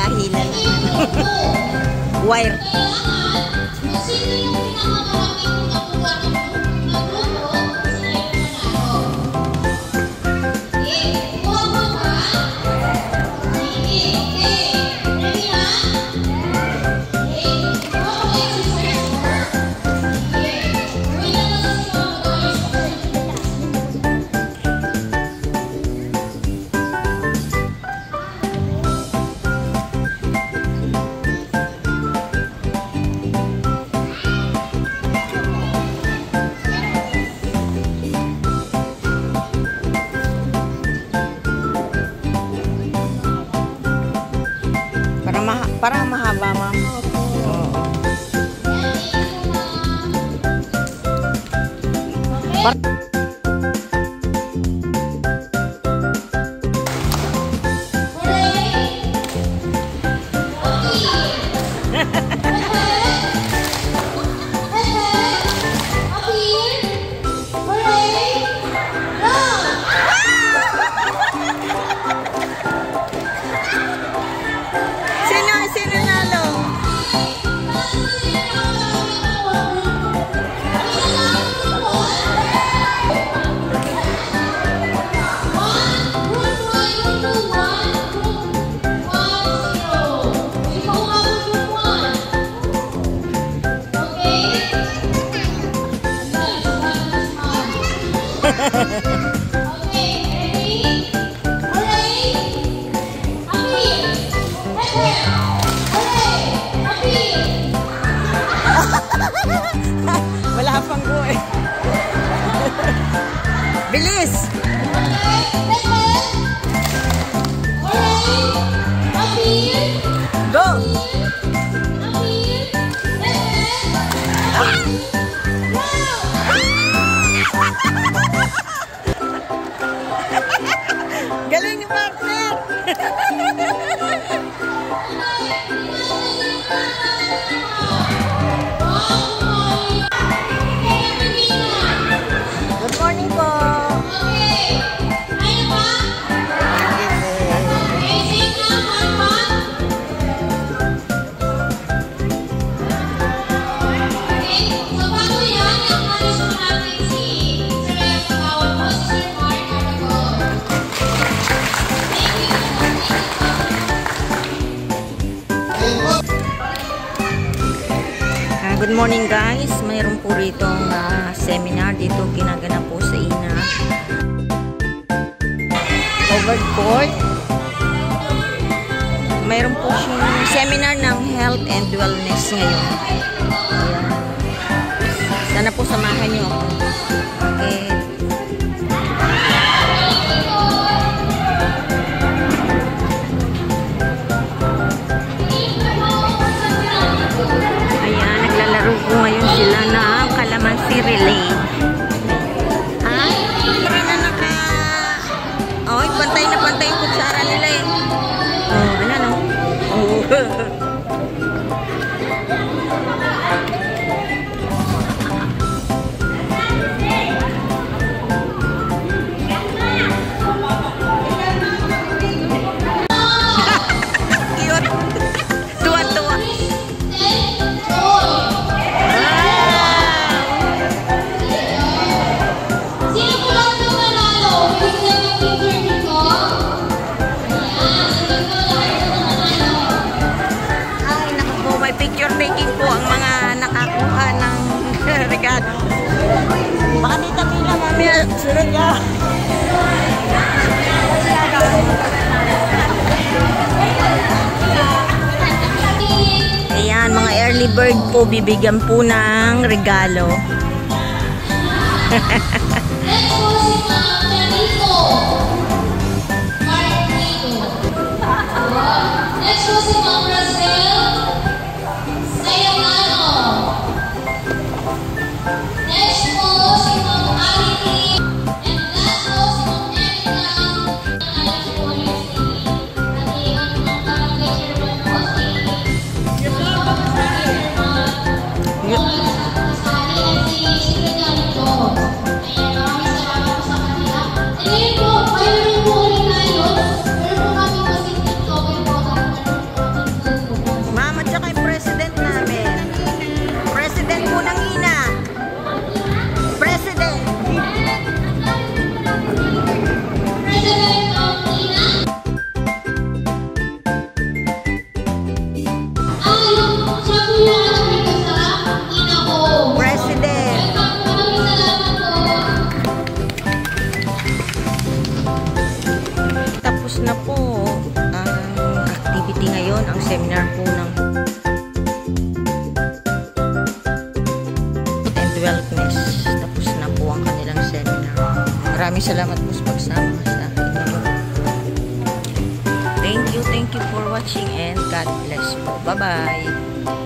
dahilan ng wire. Sino yung pinakamaraming nakuha ng grupo? Kuha mo ba? Sige. Ready na? Kuha mo exercise mo. Sige. Gawin na lang sa mga Parang mahaba, ma'am. Oo. Wala pang go eh. Bilis! Go! Galing ni partner! Good morning po! Okay! Kaya ba? Okay, safe na, Marmon? Okay, so bago yan, i-acknowledge mo natin si Sir Pagawad mo, si Sir Mark Aragon. Thank you. Good morning guys, mayroon po rito seminar dito ginaganap po sa INA covered court. Mayroon po siyang seminar ng health and wellness ngayon. Ayan. Sana po samahan niyo ako. Okay. Ko ngayon sila na kalamansi relay. Ha? Hindi na naka... Oy, pantay na pantay yung kutsara nila eh. Oh, ano no? Oh. Cute. Tuwa-tuwa. Picture taking po ang mga nakakuha ng regalo. Baka dito pila mamaya. Sunod ka. Ayan, mga early bird po bibigyan po ng regalo. Next po si Ma'am Brazil. Next po si Ma'am Arity. And last po si Ma'am Erika. Alam po yung si Natihan ng Barangay Chairman po si Secretary po. Ayan, maraming salamat po sa kanila. And ngayon po, mayroon po ulit tayo. Meron po kami kasi TikToker po. Wellness. Tapos na po ang kanilang seminar. Maraming salamat po sa pagsama sa akin. Thank you for watching and God bless po. Bye-bye.